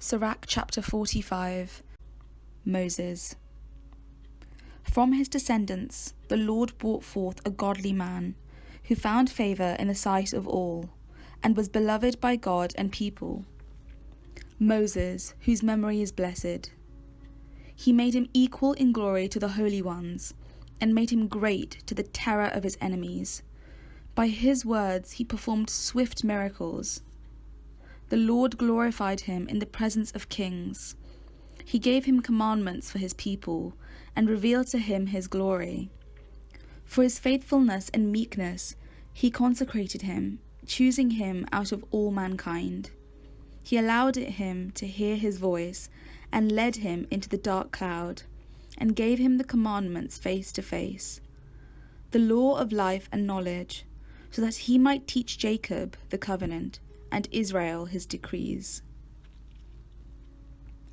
Sirach chapter 45. Moses. From his descendants the Lord brought forth a godly man, who found favour in the sight of all, and was beloved by God and people. Moses, whose memory is blessed. He made him equal in glory to the holy ones, and made him great to the terror of his enemies. By his words he performed swift miracles. The Lord glorified him in the presence of kings. He gave him commandments for his people, and revealed to him his glory. For his faithfulness and meekness he consecrated him, choosing him out of all mankind. He allowed him to hear his voice, and led him into the dark cloud, and gave him the commandments face to face, the law of life and knowledge, so that he might teach Jacob the covenant, and Israel his decrees.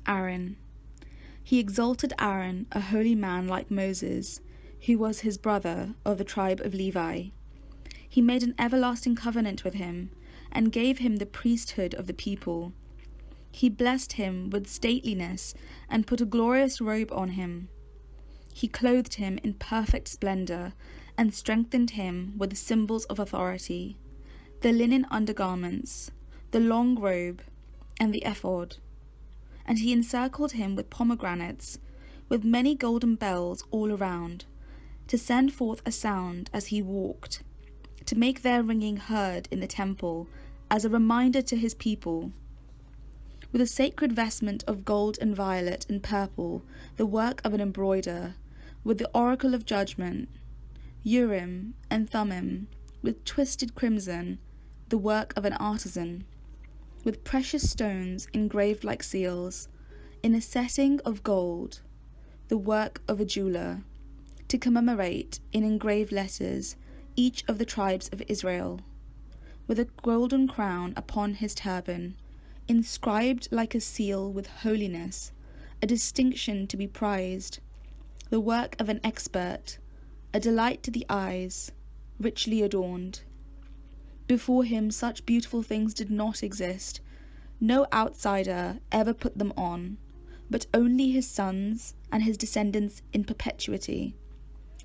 Aaron. He exalted Aaron, a holy man like Moses, who was his brother of the tribe of Levi. He made an everlasting covenant with him, and gave him the priesthood of the people. He blessed him with stateliness, and put a glorious robe on him. He clothed him in perfect splendor, and strengthened him with the symbols of authority, the linen undergarments, the long robe, and the ephod. And he encircled him with pomegranates, with many golden bells all around, to send forth a sound as he walked, to make their ringing heard in the temple, as a reminder to his people. With a sacred vestment of gold and violet and purple, the work of an embroider, with the oracle of judgment, Urim and Thummim, with twisted crimson, the work of an artisan, with precious stones engraved like seals, in a setting of gold, the work of a jeweller, to commemorate in engraved letters each of the tribes of Israel, with a golden crown upon his turban, inscribed like a seal with holiness, a distinction to be prized, the work of an expert, a delight to the eyes, richly adorned. Before him such beautiful things did not exist. No outsider ever put them on, but only his sons and his descendants in perpetuity.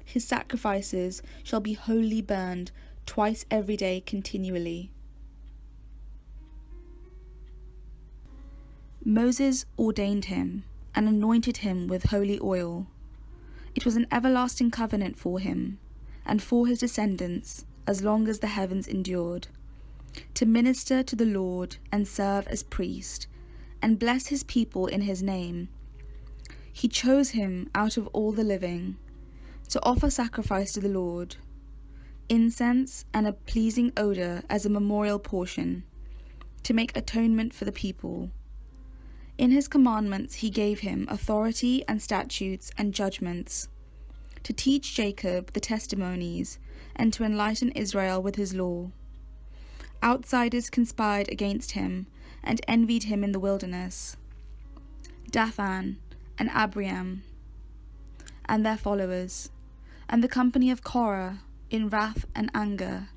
His sacrifices shall be wholly burned twice every day continually. Moses ordained him and anointed him with holy oil. It was an everlasting covenant for him and for his descendants as long as the heavens endured, to minister to the Lord and serve as priest, and bless his people in his name. He chose him out of all the living, to offer sacrifice to the Lord, incense and a pleasing odour as a memorial portion, to make atonement for the people. In his commandments he gave him authority and statutes and judgments, to teach Jacob the testimonies, and to enlighten Israel with his law. Outsiders conspired against him, and envied him in the wilderness. Dathan and Abiram, and their followers, and the company of Korah, in wrath and anger.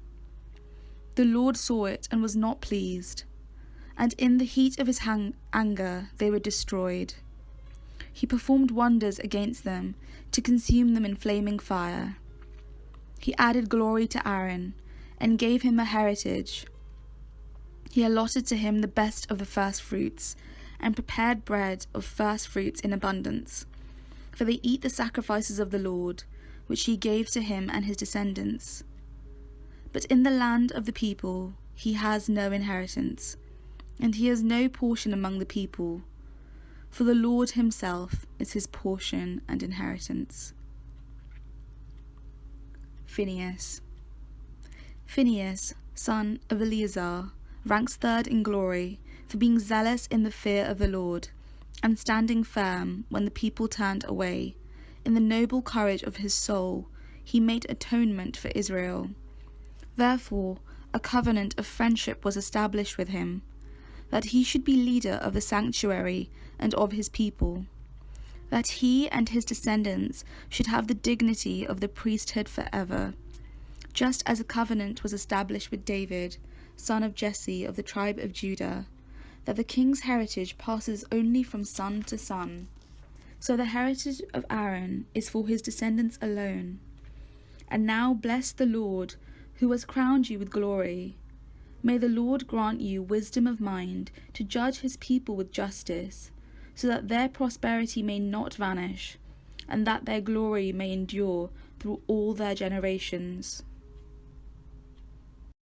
The Lord saw it and was not pleased, and in the heat of his anger they were destroyed. He performed wonders against them, to consume them in flaming fire. He added glory to Aaron, and gave him a heritage. He allotted to him the best of the first fruits, and prepared bread of first fruits in abundance. For they eat the sacrifices of the Lord, which he gave to him and his descendants. But in the land of the people he has no inheritance, and he has no portion among the people, for the Lord himself is his portion and inheritance. Phinehas. Phinehas, son of Eleazar, ranks third in glory for being zealous in the fear of the Lord, and standing firm when the people turned away. In the noble courage of his soul he made atonement for Israel. Therefore a covenant of friendship was established with him, that he should be leader of the sanctuary and of his people, that he and his descendants should have the dignity of the priesthood forever, just as a covenant was established with David, son of Jesse of the tribe of Judah, that the king's heritage passes only from son to son. So the heritage of Aaron is for his descendants alone. And now bless the Lord, who has crowned you with glory. May the Lord grant you wisdom of mind to judge his people with justice, so that their prosperity may not vanish, and that their glory may endure through all their generations.